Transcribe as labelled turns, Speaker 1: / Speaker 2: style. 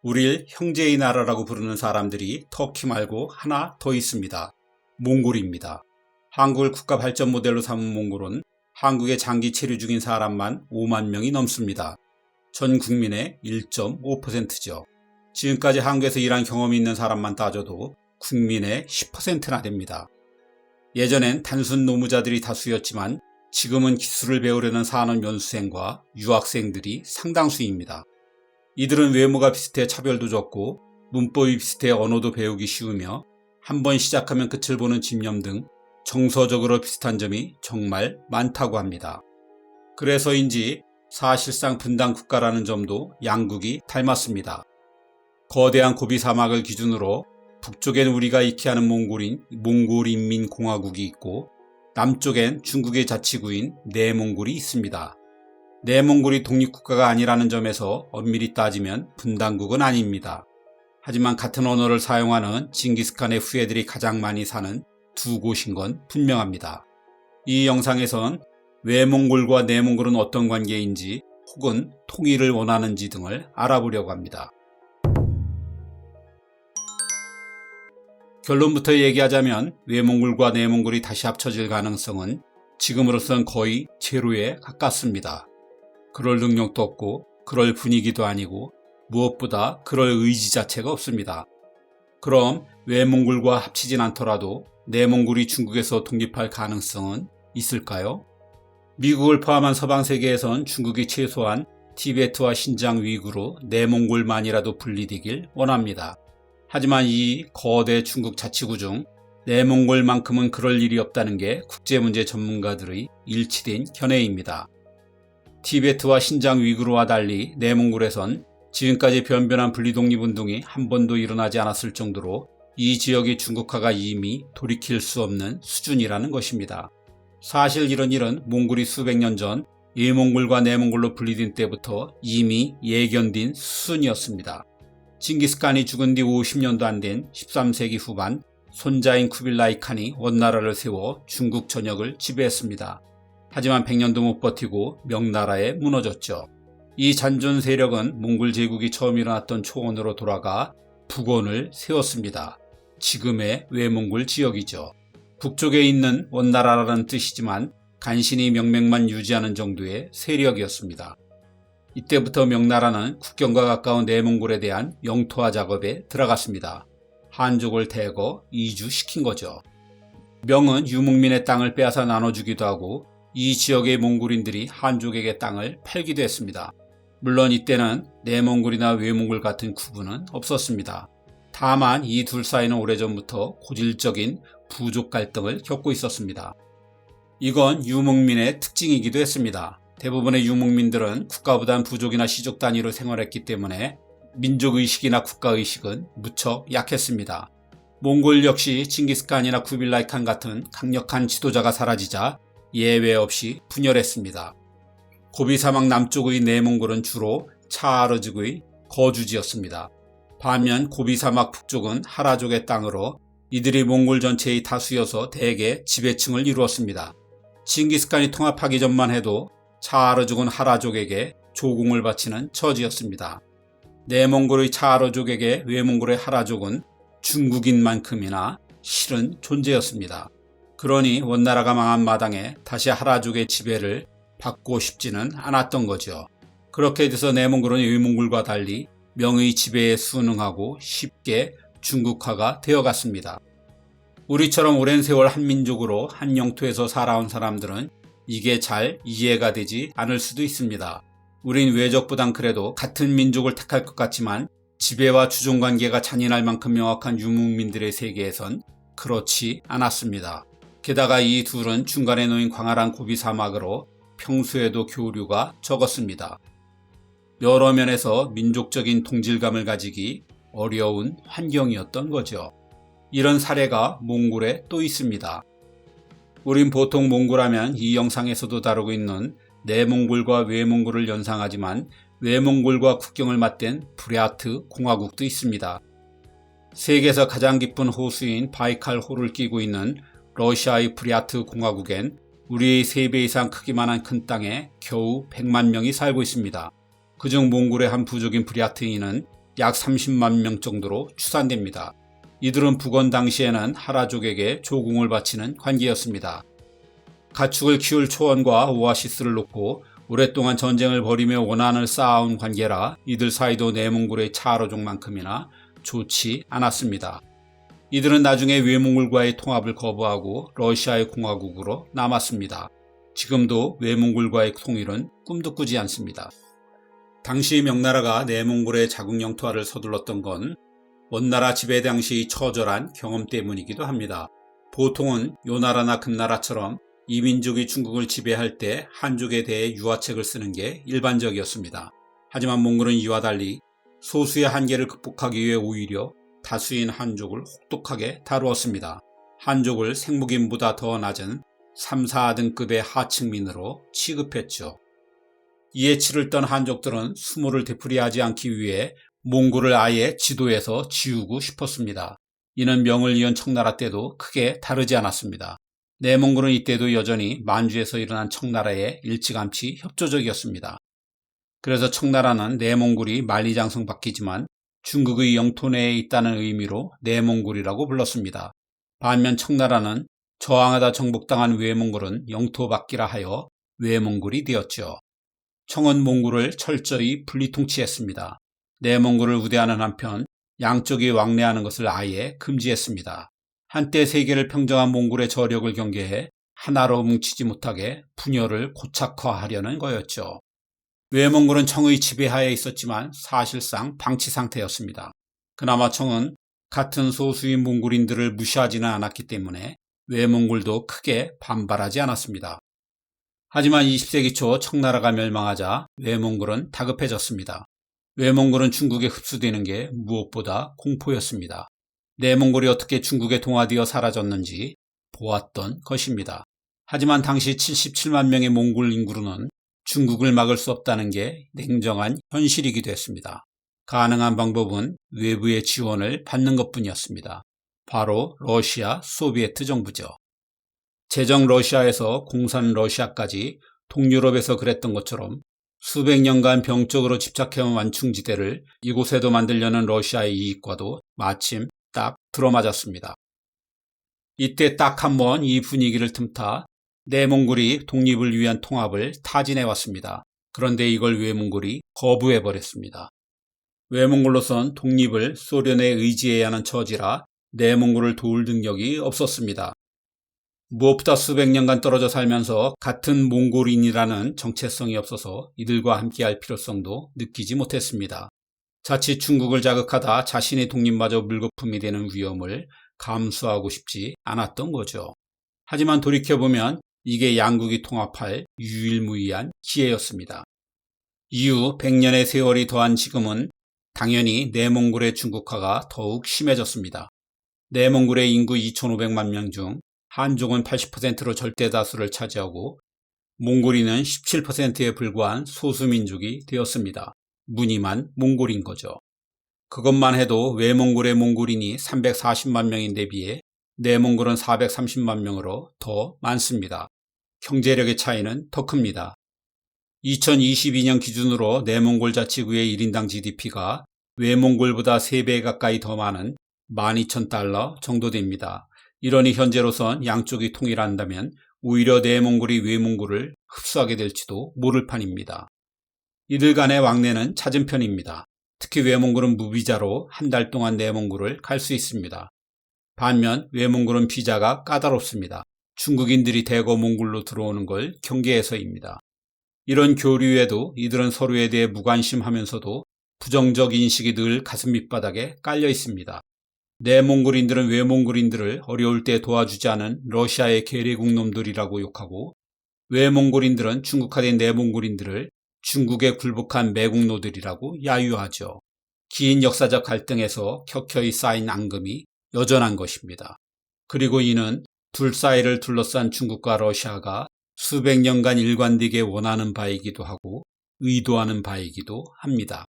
Speaker 1: 우릴 형제의 나라라고 부르는 사람들이 터키 말고 하나 더 있습니다. 몽골입니다. 한국을 국가 발전 모델로 삼은 몽골은 한국에 장기 체류 중인 사람만 5만 명이 넘습니다. 전 국민의 1.5%죠. 지금까지 한국에서 일한 경험이 있는 사람만 따져도 국민의 10%나 됩니다. 예전엔 단순 노무자들이 다수였지만 지금은 기술을 배우려는 산업연수생과 유학생들이 상당수입니다. 이들은 외모가 비슷해 차별도 적고 문법이 비슷해 언어도 배우기 쉬우며 한번 시작하면 끝을 보는 집념 등 정서적으로 비슷한 점이 정말 많다고 합니다. 그래서인지 사실상 분단 국가라는 점도 양국이 닮았습니다. 거대한 고비 사막을 기준으로 북쪽엔 우리가 익히 아는 몽골인 몽골인민공화국이 있고 남쪽엔 중국의 자치구인 내몽골이 있습니다. 내몽골이 독립국가가 아니라는 점에서 엄밀히 따지면 분단국은 아닙니다. 하지만 같은 언어를 사용하는 징기스칸의 후예들이 가장 많이 사는 두 곳인 건 분명합니다. 이 영상에선 외몽골과 내몽골은 어떤 관계인지 혹은 통일을 원하는지 등을 알아보려고 합니다. 결론부터 얘기하자면 외몽골과 내몽골이 다시 합쳐질 가능성은 지금으로선 거의 제로에 가깝습니다. 그럴 능력도 없고 그럴 분위기도 아니고 무엇보다 그럴 의지 자체가 없습니다. 그럼 외몽골과 합치진 않더라도 내몽골이 중국에서 독립할 가능성은 있을까요? 미국을 포함한 서방 세계에선 중국이 최소한 티베트와 신장 위구르, 내몽골만이라도 분리되길 원합니다. 하지만 이 거대 중국 자치구 중 내몽골만큼은 그럴 일이 없다는 게 국제문제 전문가들의 일치된 견해입니다. 티베트와 신장 위구르와 달리 내몽골에선 지금까지 변변한 분리독립운동이 한 번도 일어나지 않았을 정도로 이 지역의 중국화가 이미 돌이킬 수 없는 수준이라는 것입니다. 사실 이런 일은 몽골이 수백 년 전 외몽골과 내몽골로 분리된 때부터 이미 예견된 수순이었습니다. 징기스칸이 죽은 뒤 50년도 안 된 13세기 후반 손자인 쿠빌라이 칸이 원나라를 세워 중국 전역을 지배했습니다. 하지만 100년도 못 버티고 명나라에 무너졌죠. 이 잔존 세력은 몽골 제국이 처음 일어났던 초원으로 돌아가 북원을 세웠습니다. 지금의 외몽골 지역이죠. 북쪽에 있는 원나라라는 뜻이지만 간신히 명맥만 유지하는 정도의 세력이었습니다. 이때부터 명나라는 국경과 가까운 내몽골에 대한 영토화 작업에 들어갔습니다. 한족을 대거 이주시킨 거죠. 명은 유목민의 땅을 빼앗아 나눠주기도 하고 이 지역의 몽골인들이 한족에게 땅을 팔기도 했습니다. 물론 이때는 내몽골이나 외몽골 같은 구분은 없었습니다. 다만 이 둘 사이는 오래전부터 고질적인 부족 갈등을 겪고 있었습니다. 이건 유목민의 특징이기도 했습니다. 대부분의 유목민들은 국가보단 부족이나 시족 단위로 생활했기 때문에 민족의식이나 국가의식은 무척 약했습니다. 몽골 역시 징기스칸이나 쿠빌라이 칸 같은 강력한 지도자가 사라지자 예외 없이 분열했습니다. 고비 사막 남쪽의 내몽골은 주로 차르족의 거주지였습니다. 반면 고비 사막 북쪽은 하라족의 땅으로 이들이 몽골 전체의 다수여서 대개 지배층을 이루었습니다. 징기스칸이 통합하기 전만 해도 차르족은 하라족에게 조공을 바치는 처지였습니다. 내몽골의 차르족에게 외몽골의 하라족은 중국인만큼이나 실은 존재였습니다. 그러니 원나라가 망한 마당에 다시 하라족의 지배를 받고 싶지는 않았던 거죠. 그렇게 돼서 내몽골은 외몽골과 달리 명의 지배에 순응하고 쉽게 중국화가 되어갔습니다. 우리처럼 오랜 세월 한민족으로 한 영토에서 살아온 사람들은 이게 잘 이해가 되지 않을 수도 있습니다. 우린 외적보단 그래도 같은 민족을 택할 것 같지만 지배와 주종관계가 잔인할 만큼 명확한 유목민들의 세계에선 그렇지 않았습니다. 게다가 이 둘은 중간에 놓인 광활한 고비 사막으로 평소에도 교류가 적었습니다. 여러 면에서 민족적인 동질감을 가지기 어려운 환경이었던 거죠. 이런 사례가 몽골에 또 있습니다. 우린 보통 몽골하면 이 영상에서도 다루고 있는 내몽골과 외몽골을 연상하지만 외몽골과 국경을 맞댄 부랴트 공화국도 있습니다. 세계에서 가장 깊은 호수인 바이칼호를 끼고 있는 러시아의 부랴트 공화국엔 우리의 3배 이상 크기만한 큰 땅에 겨우 100만 명이 살고 있습니다. 그중 몽골의 한 부족인 부랴트인은 약 30만 명 정도로 추산됩니다. 이들은 북원 당시에는 하라족에게 조공을 바치는 관계였습니다. 가축을 키울 초원과 오아시스를 놓고 오랫동안 전쟁을 벌이며 원한을 쌓아온 관계라 이들 사이도 내몽골의 차로족만큼이나 좋지 않았습니다. 이들은 나중에 외몽골과의 통합을 거부하고 러시아의 공화국으로 남았습니다. 지금도 외몽골과의 통일은 꿈도 꾸지 않습니다. 당시 명나라가 내몽골의 자국 영토화를 서둘렀던 건 원나라 지배 당시 처절한 경험 때문이기도 합니다. 보통은 요나라나 금나라처럼 이민족이 중국을 지배할 때 한족에 대해 유화책을 쓰는 게 일반적이었습니다. 하지만 몽골은 이와 달리 소수의 한계를 극복하기 위해 오히려 다수인 한족을 혹독하게 다루었습니다. 한족을 생무김보다 더 낮은 3, 4등급의 하층민으로 취급했죠. 이에 치를 떤 한족들은 수모를 되풀이하지 않기 위해 몽골을 아예 지도에서 지우고 싶었습니다. 이는 명을 이은 청나라 때도 크게 다르지 않았습니다. 내몽골은 이때도 여전히 만주에서 일어난 청나라에 일찌감치 협조적이었습니다. 그래서 청나라는 내몽골이 만리장성 밖이지만 중국의 영토 내에 있다는 의미로 내몽골이라고 불렀습니다. 반면 청나라는 저항하다 정복당한 외몽골은 영토 밖이라 하여 외몽골이 되었죠. 청은 몽골을 철저히 분리통치했습니다. 내몽골을 우대하는 한편 양쪽이 왕래하는 것을 아예 금지했습니다. 한때 세계를 평정한 몽골의 저력을 경계해 하나로 뭉치지 못하게 분열을 고착화하려는 거였죠. 외몽골은 청의 지배하에 있었지만 사실상 방치 상태였습니다. 그나마 청은 같은 소수인 몽골인들을 무시하지는 않았기 때문에 외몽골도 크게 반발하지 않았습니다. 하지만 20세기 초 청나라가 멸망하자 외몽골은 다급해졌습니다. 외몽골은 중국에 흡수되는 게 무엇보다 공포였습니다. 내몽골이 어떻게 중국에 동화되어 사라졌는지 보았던 것입니다. 하지만 당시 77만 명의 몽골 인구로는 중국을 막을 수 없다는 게 냉정한 현실이기도 했습니다. 가능한 방법은 외부의 지원을 받는 것뿐이었습니다. 바로 러시아 소비에트 정부죠. 제정 러시아에서 공산 러시아까지 동유럽에서 그랬던 것처럼 수백 년간 병적으로 집착해온 완충지대를 이곳에도 만들려는 러시아의 이익과도 마침 딱 들어맞았습니다. 이때 딱 한 번 이 분위기를 틈타 내몽골이 독립을 위한 통합을 타진해왔습니다. 그런데 이걸 외몽골이 거부해버렸습니다. 외몽골로선 독립을 소련에 의지해야 하는 처지라 내몽골을 도울 능력이 없었습니다. 무엇보다 수백 년간 떨어져 살면서 같은 몽골인이라는 정체성이 없어서 이들과 함께할 필요성도 느끼지 못했습니다. 자칫 중국을 자극하다 자신의 독립마저 물거품이 되는 위험을 감수하고 싶지 않았던 거죠. 하지만 돌이켜보면 이게 양국이 통합할 유일무이한 기회였습니다. 이후 100년의 세월이 더한 지금은 당연히 내몽골의 중국화가 더욱 심해졌습니다. 내몽골의 인구 2,500만 명 중 한족은 80%로 절대 다수를 차지하고 몽골인은 17%에 불과한 소수민족이 되었습니다. 무늬만 몽골인 거죠. 그것만 해도 외몽골의 몽골인이 340만 명인데 비해 내몽골은 430만 명으로 더 많습니다. 경제력의 차이는 더 큽니다. 2022년 기준으로 내몽골 자치구의 1인당 GDP가 외몽골보다 3배 가까이 더 많은 12,000달러 정도 됩니다. 이러니 현재로선 양쪽이 통일한다면 오히려 내몽골이 외몽골을 흡수하게 될지도 모를 판입니다. 이들 간의 왕래는 잦은 편입니다. 특히 외몽골은 무비자로 한 달 동안 내몽골을 갈 수 있습니다. 반면 외몽골은 비자가 까다롭습니다. 중국인들이 대거 몽골로 들어오는 걸 경계해서입니다. 이런 교류에도 이들은 서로에 대해 무관심하면서도 부정적 인식이 늘 가슴 밑바닥에 깔려 있습니다. 내몽골인들은 외몽골인들을 어려울 때 도와주지 않은 러시아의 계례국 놈들이라고 욕하고 외몽골인들은 중국화된 내몽골인들을 중국에 굴복한 매국노들이라고 야유하죠. 긴 역사적 갈등에서 켜켜이 쌓인 앙금이 여전한 것입니다. 그리고 이는 둘 사이를 둘러싼 중국과 러시아가 수백 년간 일관되게 원하는 바이기도 하고 의도하는 바이기도 합니다.